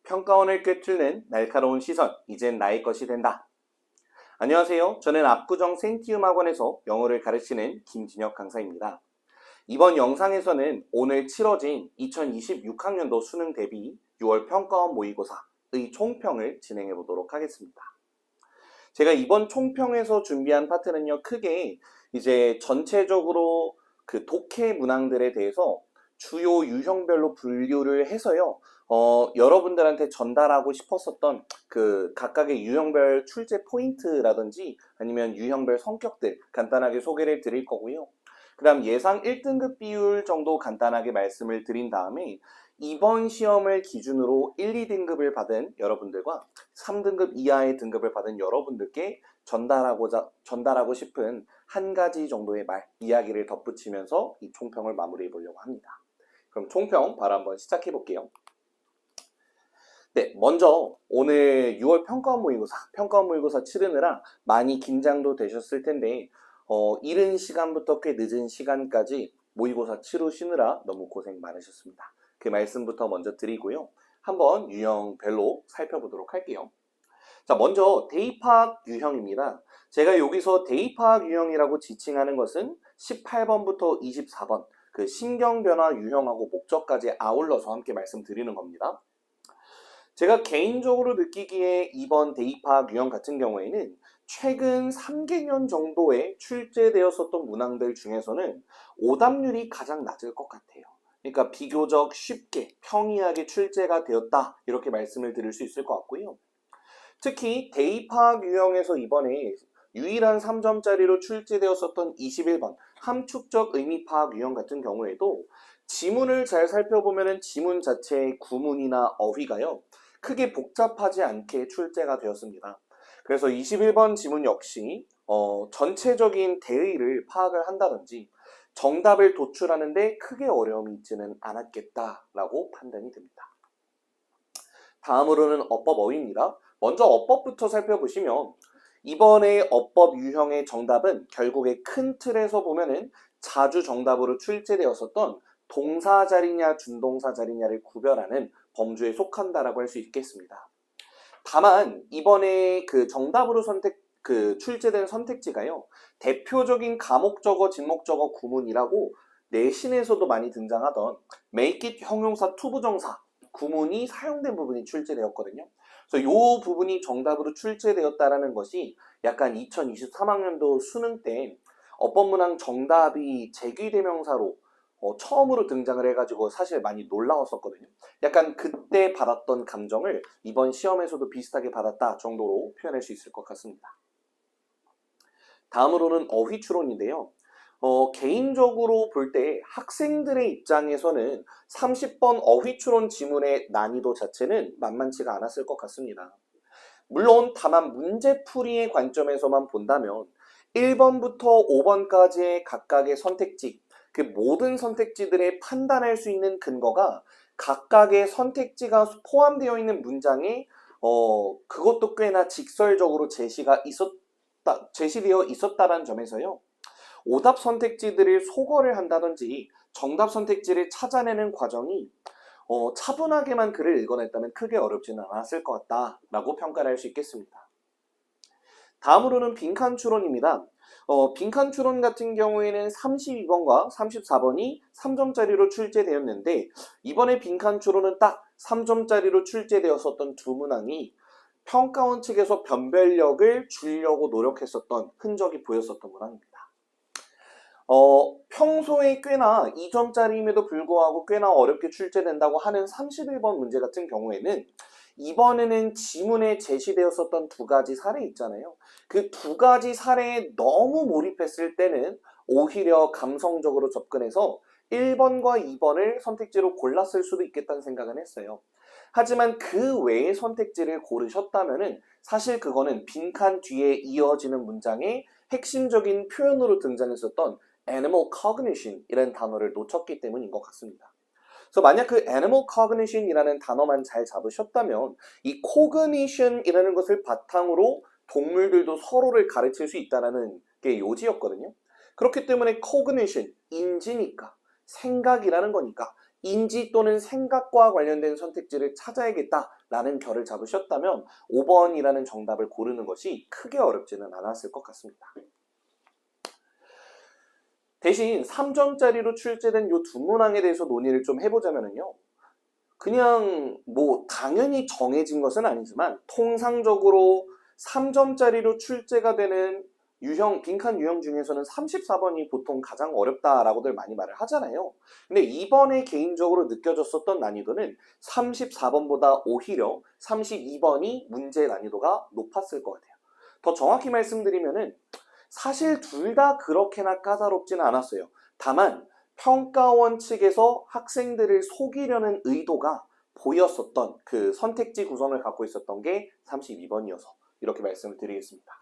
평가원을 꿰뚫는 날카로운 시선, 이젠 나의 것이 된다. 안녕하세요. 저는 압구정 센티움 학원에서 영어를 가르치는 김진혁 강사입니다. 이번 영상에서는 오늘 치러진 2026학년도 수능 대비 6월 평가원 모의고사의 총평을 진행해 보도록 하겠습니다. 제가 이번 총평에서 준비한 파트는요, 크게 이제 전체적으로 그 독해 문항들에 대해서 주요 유형별로 분류를 해서요, 여러분들한테 전달하고 싶었었던 그 각각의 유형별 출제 포인트라든지 아니면 유형별 성격들 간단하게 소개를 드릴 거고요. 그 다음 예상 1등급 비율 정도 간단하게 말씀을 드린 다음에 이번 시험을 기준으로 1, 2등급을 받은 여러분들과 3등급 이하의 등급을 받은 여러분들께 전달하고 싶은 한 가지 정도의 이야기를 덧붙이면서 이 총평을 마무리해 보려고 합니다. 그럼 총평 바로 한번 시작해 볼게요. 네, 먼저 오늘 6월 평가원 모의고사 치르느라 많이 긴장도 되셨을 텐데 이른 시간부터 꽤 늦은 시간까지 모의고사 치르시느라 너무 고생 많으셨습니다. 그 말씀부터 먼저 드리고요. 한번 유형별로 살펴보도록 할게요. 자, 먼저 대입학 유형입니다. 제가 여기서 대입학 유형이라고 지칭하는 것은 18번부터 24번 그 신경변화 유형하고 목적까지 아울러서 함께 말씀드리는 겁니다. 제가 개인적으로 느끼기에 이번 대입학 유형 같은 경우에는 최근 3개년 정도에 출제되었었던 문항들 중에서는 오답률이 가장 낮을 것 같아요. 그러니까 비교적 쉽게 평이하게 출제가 되었다 이렇게 말씀을 드릴 수 있을 것 같고요. 특히 대입학 유형에서 이번에 유일한 3점짜리로 출제되었었던 21번 함축적 의미파악 유형 같은 경우에도 지문을 잘 살펴보면 지문 자체의 구문이나 어휘가요 크게 복잡하지 않게 출제가 되었습니다. 그래서 21번 지문 역시 전체적인 대의를 파악을 한다든지 정답을 도출하는데 크게 어려움이 있지는 않았겠다라고 판단이 됩니다. 다음으로는 어법 어휘입니다. 먼저 어법부터 살펴보시면 이번에 어법 유형의 정답은 결국에 큰 틀에서 보면은 자주 정답으로 출제되었었던 동사 자리냐 준동사 자리냐를 구별하는 범주에 속한다라고 할 수 있겠습니다. 다만 이번에 그 정답으로 출제된 선택지가요. 대표적인 가목적어, 진목적어 구문이라고 내신에서도 많이 등장하던 make it 형용사 투부정사 구문이 사용된 부분이 출제되었거든요. 그래서 이 부분이 정답으로 출제되었다라는 것이 약간 2023학년도 수능 때 어법문항 정답이 제귀대명사로 처음으로 등장을 해가지고 사실 많이 놀라웠었거든요. 약간 그때 받았던 감정을 이번 시험에서도 비슷하게 받았다 정도로 표현할 수 있을 것 같습니다. 다음으로는 어휘 추론인데요. 개인적으로 볼 때 학생들의 입장에서는 30번 어휘 추론 지문의 난이도 자체는 만만치가 않았을 것 같습니다. 물론 다만 문제풀이의 관점에서만 본다면 1번부터 5번까지의 각각의 선택지, 그 모든 선택지들의 판단할 수 있는 근거가 각각의 선택지가 포함되어 있는 문장에 그것도 꽤나 직설적으로 제시되어 있었다는 점에서요. 오답 선택지들을 소거를 한다든지 정답 선택지를 찾아내는 과정이 차분하게만 글을 읽어냈다면 크게 어렵지는 않았을 것 같다라고 평가를 할 수 있겠습니다. 다음으로는 빈칸 추론입니다. 빈칸 추론 같은 경우에는 32번과 34번이 3점짜리로 출제되었는데 이번에 빈칸 추론은 딱 3점짜리로 출제되었었던 두 문항이 평가원 측에서 변별력을 주려고 노력했었던 흔적이 보였었던 문항입니다. 평소에 꽤나 2점짜리임에도 불구하고 꽤나 어렵게 출제된다고 하는 31번 문제 같은 경우에는 이번에는 지문에 제시되었었던 두 가지 사례 있잖아요. 그 두 가지 사례에 너무 몰입했을 때는 오히려 감성적으로 접근해서 1번과 2번을 선택지로 골랐을 수도 있겠다는 생각은 했어요. 하지만 그 외의 선택지를 고르셨다면은 사실 그거는 빈칸 뒤에 이어지는 문장의 핵심적인 표현으로 등장했었던 animal cognition 이라는 단어를 놓쳤기 때문인 것 같습니다. 그래서 만약 그 animal cognition 이라는 단어만 잘 잡으셨다면 이 cognition 이라는 것을 바탕으로 동물들도 서로를 가르칠 수 있다는 게 요지였거든요. 그렇기 때문에 cognition, 인지니까 생각이라는 거니까 인지 또는 생각과 관련된 선택지를 찾아야겠다라는 결을 잡으셨다면 5번이라는 정답을 고르는 것이 크게 어렵지는 않았을 것 같습니다. 대신 3점짜리로 출제된 이 두 문항에 대해서 논의를 좀 해보자면요. 그냥 뭐 당연히 정해진 것은 아니지만 통상적으로 3점짜리로 출제가 되는 빈칸 유형 중에서는 34번이 보통 가장 어렵다라고들 많이 말을 하잖아요. 근데 이번에 개인적으로 느껴졌었던 난이도는 34번보다 오히려 32번이 문제 난이도가 높았을 것 같아요. 더 정확히 말씀드리면은 사실 둘 다 그렇게나 까다롭지는 않았어요. 다만 평가원 측에서 학생들을 속이려는 의도가 보였었던 그 선택지 구성을 갖고 있었던 게 32번이어서 이렇게 말씀을 드리겠습니다.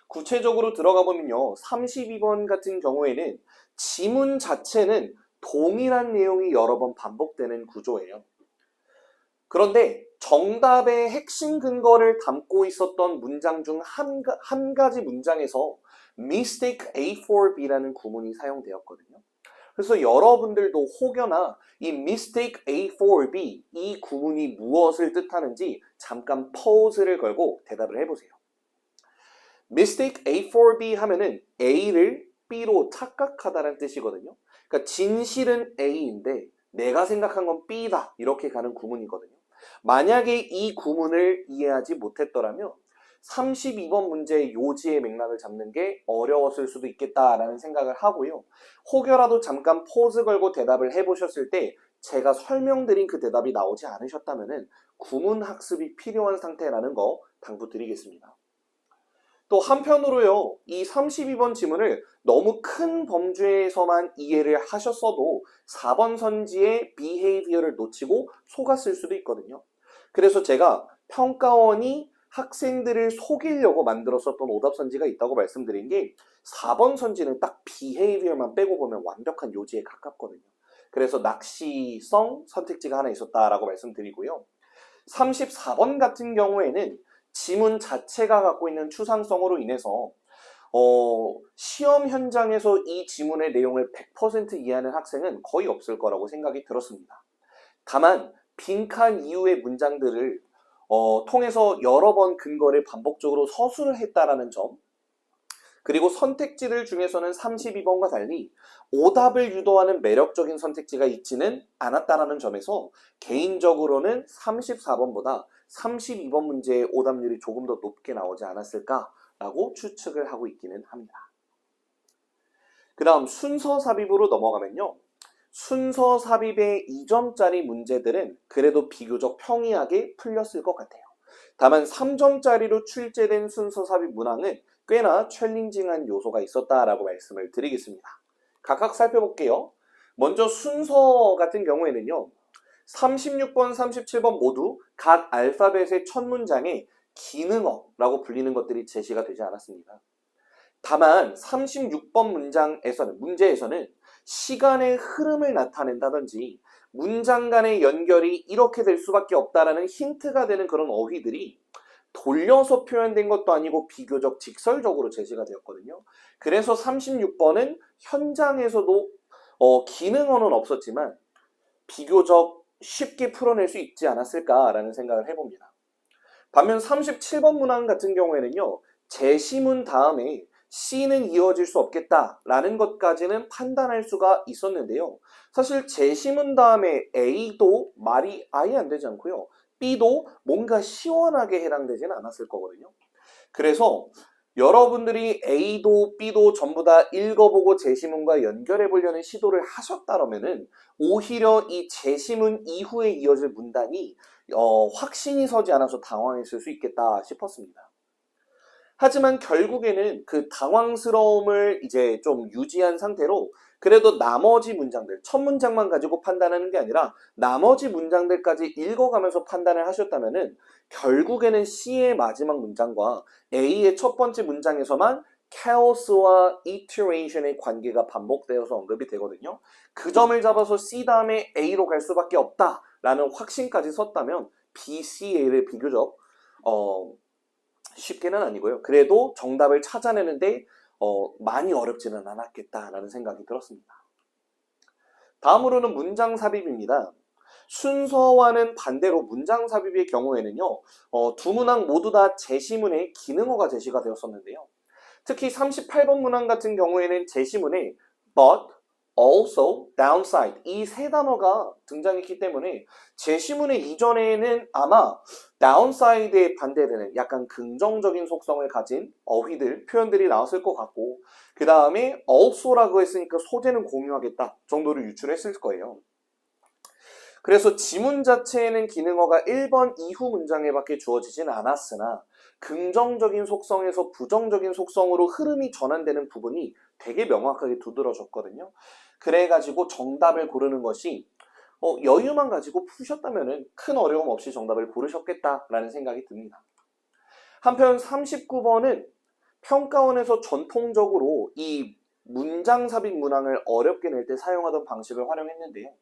구체적으로 들어가 보면요. 32번 같은 경우에는 지문 자체는 동일한 내용이 여러 번 반복되는 구조예요. 그런데 정답의 핵심 근거를 담고 있었던 문장 중 한 가지 문장에서 mistake A4B라는 구문이 사용되었거든요. 그래서 여러분들도 혹여나 이 mistake A4B 이 구문이 무엇을 뜻하는지 잠깐 pause를 걸고 대답을 해보세요. mistake A4B 하면은 A를 B로 착각하다라는 뜻이거든요. 그러니까 진실은 A인데 내가 생각한 건 B다 이렇게 가는 구문이거든요. 만약에 이 구문을 이해하지 못했더라면 32번 문제의 요지의 맥락을 잡는 게 어려웠을 수도 있겠다라는 생각을 하고요. 혹여라도 잠깐 포즈 걸고 대답을 해보셨을 때 제가 설명드린 그 대답이 나오지 않으셨다면 구문 학습이 필요한 상태라는 거 당부드리겠습니다. 또 한편으로요, 이 32번 지문을 너무 큰 범주에서만 이해를 하셨어도 4번 선지의 behavior를 놓치고 속았을 수도 있거든요. 그래서 제가 평가원이 학생들을 속이려고 만들었었던 오답 선지가 있다고 말씀드린 게 4번 선지는 딱 behavior만 빼고 보면 완벽한 요지에 가깝거든요. 그래서 낚시성 선택지가 하나 있었다라고 말씀드리고요. 34번 같은 경우에는 지문 자체가 갖고 있는 추상성으로 인해서 시험 현장에서 이 지문의 내용을 100% 이해하는 학생은 거의 없을 거라고 생각이 들었습니다. 다만 빈칸 이후의 문장들을 통해서 여러 번 근거를 반복적으로 서술을 했다라는 점, 그리고 선택지들 중에서는 32번과 달리 오답을 유도하는 매력적인 선택지가 있지는 않았다라는 점에서 개인적으로는 34번보다 32번 문제의 오답률이 조금 더 높게 나오지 않았을까라고 추측을 하고 있기는 합니다. 그 다음 순서 삽입으로 넘어가면요. 순서 삽입의 2점짜리 문제들은 그래도 비교적 평이하게 풀렸을 것 같아요. 다만 3점짜리로 출제된 순서 삽입 문항은 꽤나 챌린징한 요소가 있었다라고 말씀을 드리겠습니다. 각각 살펴볼게요. 먼저 순서 같은 경우에는요. 36번, 37번 모두 각 알파벳의 첫 문장에 기능어라고 불리는 것들이 제시가 되지 않았습니다. 다만 36번 문제에서는 시간의 흐름을 나타낸다든지 문장 간의 연결이 이렇게 될 수밖에 없다라는 힌트가 되는 그런 어휘들이 돌려서 표현된 것도 아니고 비교적 직설적으로 제시가 되었거든요. 그래서 36번은 현장에서도 기능어는 없었지만 비교적 쉽게 풀어낼 수 있지 않았을까라는 생각을 해봅니다. 반면 37번 문항 같은 경우에는요. 제시문 다음에 C는 이어질 수 없겠다라는 것까지는 판단할 수가 있었는데요. 사실 제시문 다음에 A도 말이 아예 안 되지 않고요. B도 뭔가 시원하게 해당되지는 않았을 거거든요. 그래서 여러분들이 A도 B도 전부 다 읽어보고 제시문과 연결해 보려는 시도를 하셨다면은 오히려 이 제시문 이후에 이어질 문단이 확신이 서지 않아서 당황했을 수 있겠다 싶었습니다. 하지만 결국에는 그 당황스러움을 이제 좀 유지한 상태로 그래도 나머지 문장들, 첫 문장만 가지고 판단하는 게 아니라 나머지 문장들까지 읽어가면서 판단을 하셨다면은 결국에는 C의 마지막 문장과 A의 첫 번째 문장에서만 chaos와 iteration의 관계가 반복되어서 언급이 되거든요. 그 점을 잡아서 C 다음에 A로 갈 수밖에 없다라는 확신까지 섰다면 B, C, A를 비교적 쉽게는 아니고요. 그래도 정답을 찾아내는데 많이 어렵지는 않았겠다라는 생각이 들었습니다. 다음으로는 문장 삽입입니다. 순서와는 반대로 문장 삽입의 경우에는요, 두 문항 모두 다 제시문에 기능어가 제시가 되었었는데요. 특히 38번 문항 같은 경우에는 제시문에 but, also, downside 이 세 단어가 등장했기 때문에 제시문의 이전에는 아마 downside에 반대되는 약간 긍정적인 속성을 가진 어휘들, 표현들이 나왔을 것 같고 그 다음에 also라고 했으니까 소재는 공유하겠다 정도를 유출했을 거예요. 그래서 지문 자체에는 기능어가 1번 이후 문장에 밖에 주어지진 않았으나 긍정적인 속성에서 부정적인 속성으로 흐름이 전환되는 부분이 되게 명확하게 두드러졌거든요. 그래가지고 정답을 고르는 것이 여유만 가지고 푸셨다면 큰 어려움 없이 정답을 고르셨겠다라는 생각이 듭니다. 한편 39번은 평가원에서 전통적으로 이 문장 삽입 문항을 어렵게 낼 때 사용하던 방식을 활용했는데요.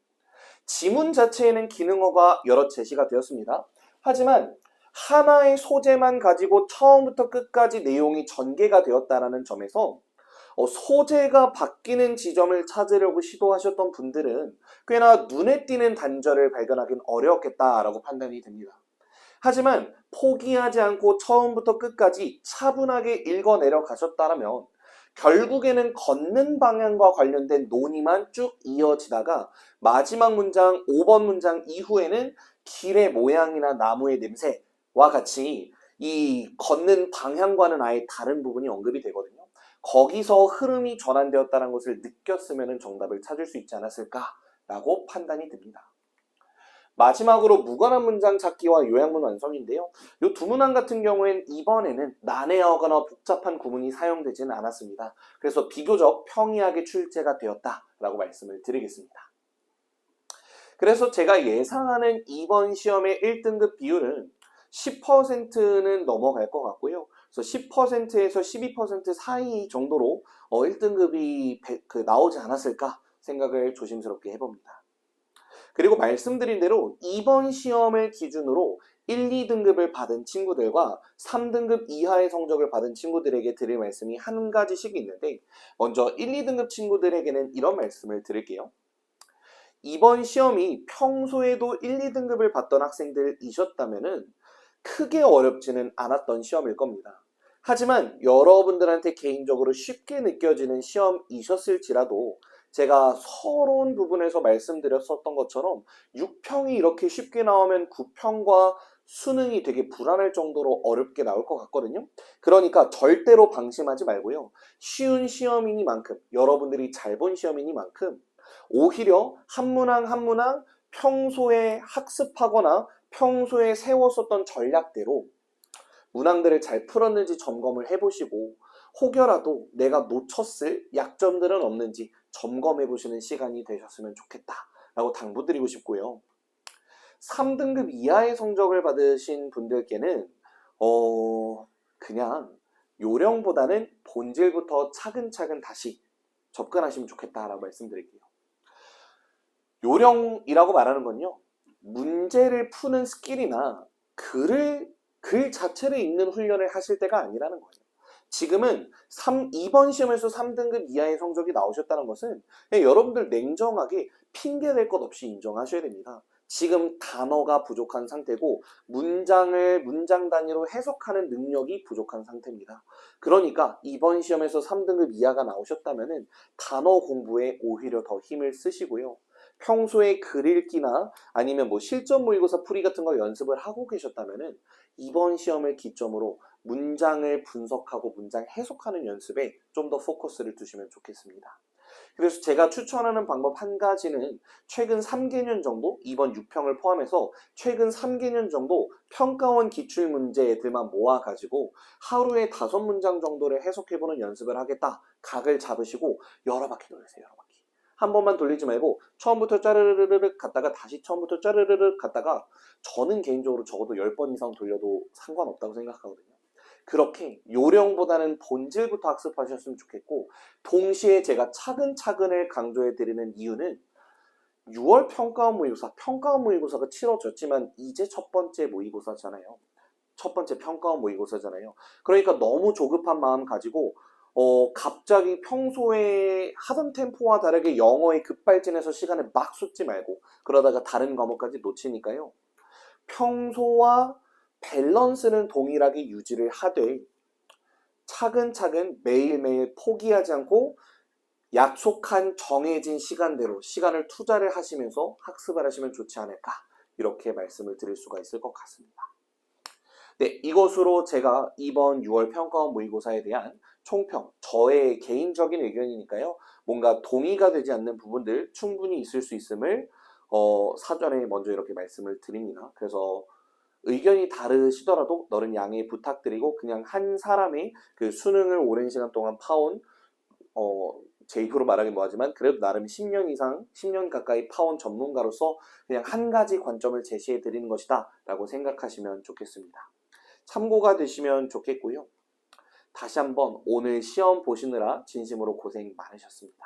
지문 자체에는 기능어가 여러 제시가 되었습니다. 하지만 하나의 소재만 가지고 처음부터 끝까지 내용이 전개가 되었다는 점에서 소재가 바뀌는 지점을 찾으려고 시도하셨던 분들은 꽤나 눈에 띄는 단절을 발견하기는 어려웠겠다라고 판단이 됩니다. 하지만 포기하지 않고 처음부터 끝까지 차분하게 읽어내려 가셨다면 결국에는 걷는 방향과 관련된 논의만 쭉 이어지다가 마지막 문장 5번 문장 이후에는 길의 모양이나 나무의 냄새와 같이 이 걷는 방향과는 아예 다른 부분이 언급이 되거든요. 거기서 흐름이 전환되었다는 것을 느꼈으면 정답을 찾을 수 있지 않았을까라고 판단이 듭니다. 마지막으로 무관한 문장 찾기와 요약문 완성인데요. 이 두 문항 같은 경우엔 이번에는 난해하거나 복잡한 구문이 사용되지는 않았습니다. 그래서 비교적 평이하게 출제가 되었다라고 말씀을 드리겠습니다. 그래서 제가 예상하는 이번 시험의 1등급 비율은 10%는 넘어갈 것 같고요. 그래서 10%에서 12% 사이 정도로 1등급이 나오지 않았을까 생각을 조심스럽게 해봅니다. 그리고 말씀드린 대로 이번 시험을 기준으로 1, 2등급을 받은 친구들과 3등급 이하의 성적을 받은 친구들에게 드릴 말씀이 한 가지씩 있는데 먼저 1, 2등급 친구들에게는 이런 말씀을 드릴게요. 이번 시험이 평소에도 1, 2등급을 받던 학생들이셨다면 크게 어렵지는 않았던 시험일 겁니다. 하지만 여러분들한테 개인적으로 쉽게 느껴지는 시험이셨을지라도 제가 서론 부분에서 말씀드렸었던 것처럼 6평이 이렇게 쉽게 나오면 9평과 수능이 되게 불안할 정도로 어렵게 나올 것 같거든요. 그러니까 절대로 방심하지 말고요. 쉬운 시험이니만큼 여러분들이 잘 본 시험이니만큼 오히려 한 문항 한 문항 평소에 학습하거나 평소에 세웠었던 전략대로 문항들을 잘 풀었는지 점검을 해보시고 혹여라도 내가 놓쳤을 약점들은 없는지 점검해 보시는 시간이 되셨으면 좋겠다라고 당부드리고 싶고요. 3등급 이하의 성적을 받으신 분들께는 그냥 요령보다는 본질부터 차근차근 다시 접근하시면 좋겠다라고 말씀드릴게요. 요령이라고 말하는 건요. 문제를 푸는 스킬이나 글 자체를 읽는 훈련을 하실 때가 아니라는 거예요. 지금은 2번 시험에서 3등급 이하의 성적이 나오셨다는 것은 여러분들 냉정하게 핑계댈 것 없이 인정하셔야 됩니다. 지금 단어가 부족한 상태고 문장을 문장 단위로 해석하는 능력이 부족한 상태입니다. 그러니까 이번 시험에서 3등급 이하가 나오셨다면 단어 공부에 오히려 더 힘을 쓰시고요. 평소에 글 읽기나 아니면 실전 모의고사 풀이 같은 거 연습을 하고 계셨다면 이번 시험을 기점으로 문장을 분석하고 문장 해석하는 연습에 좀 더 포커스를 두시면 좋겠습니다. 그래서 제가 추천하는 방법 한 가지는 최근 3개년 정도, 이번 6평을 포함해서 최근 3개년 정도 평가원 기출문제들만 모아가지고 하루에 5문장 정도를 해석해보는 연습을 하겠다. 각을 잡으시고 여러 바퀴 돌리세요. 여러 바퀴. 한 번만 돌리지 말고 처음부터 짜르르르륵 갔다가 다시 처음부터 짜르르르륵 갔다가 저는 개인적으로 적어도 10번 이상 돌려도 상관없다고 생각하거든요. 그렇게 요령보다는 본질부터 학습하셨으면 좋겠고 동시에 제가 차근차근을 강조해 드리는 이유는 6월 평가원 모의고사가 치러졌지만 이제 첫 번째 모의고사잖아요. 첫 번째 평가원 모의고사잖아요. 그러니까 너무 조급한 마음 가지고 갑자기 평소에 하던 템포와 다르게 영어에 급발진해서 시간을 막 쏟지 말고 그러다가 다른 과목까지 놓치니까요. 평소와 밸런스는 동일하게 유지를 하되 차근차근 매일매일 포기하지 않고 약속한 정해진 시간대로 시간을 투자를 하시면서 학습을 하시면 좋지 않을까 이렇게 말씀을 드릴 수가 있을 것 같습니다. 네, 이것으로 제가 이번 6월 평가원 모의고사에 대한 총평, 저의 개인적인 의견이니까요. 뭔가 동의가 되지 않는 부분들 충분히 있을 수 있음을 사전에 먼저 이렇게 말씀을 드립니다. 그래서 의견이 다르시더라도 너른 양해 부탁드리고 그냥 한 사람의 그 수능을 오랜 시간 동안 파온 제 입으로 말하긴 뭐하지만 그래도 나름 10년 이상, 10년 가까이 파온 전문가로서 그냥 한 가지 관점을 제시해 드리는 것이다 라고 생각하시면 좋겠습니다. 참고가 되시면 좋겠고요. 다시 한번 오늘 시험 보시느라 진심으로 고생 많으셨습니다.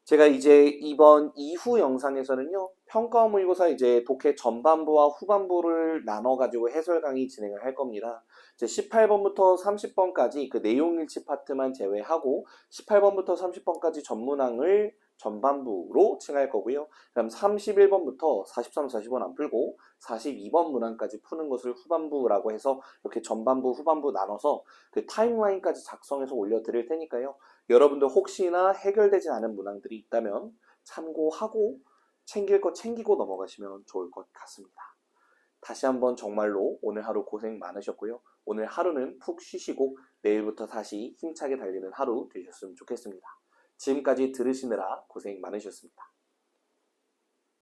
제가 이제 이번 이후 영상에서는요, 평가원 모의고사 이제 독해 전반부와 후반부를 나눠가지고 해설 강의 진행을 할 겁니다. 이제 18번부터 30번까지 그 내용 일치 파트만 제외하고 18번부터 30번까지 전문항을 전반부로 칭할 거고요. 그럼 31번부터 43, 45는 안 풀고 42번 문항까지 푸는 것을 후반부라고 해서 이렇게 전반부, 후반부 나눠서 그 타임라인까지 작성해서 올려드릴 테니까요. 여러분들 혹시나 해결되지 않은 문항들이 있다면 참고하고 챙길 거 챙기고 넘어가시면 좋을 것 같습니다. 다시 한번 정말로 오늘 하루 고생 많으셨고요. 오늘 하루는 푹 쉬시고 내일부터 다시 힘차게 달리는 하루 되셨으면 좋겠습니다. 지금까지 들으시느라 고생 많으셨습니다.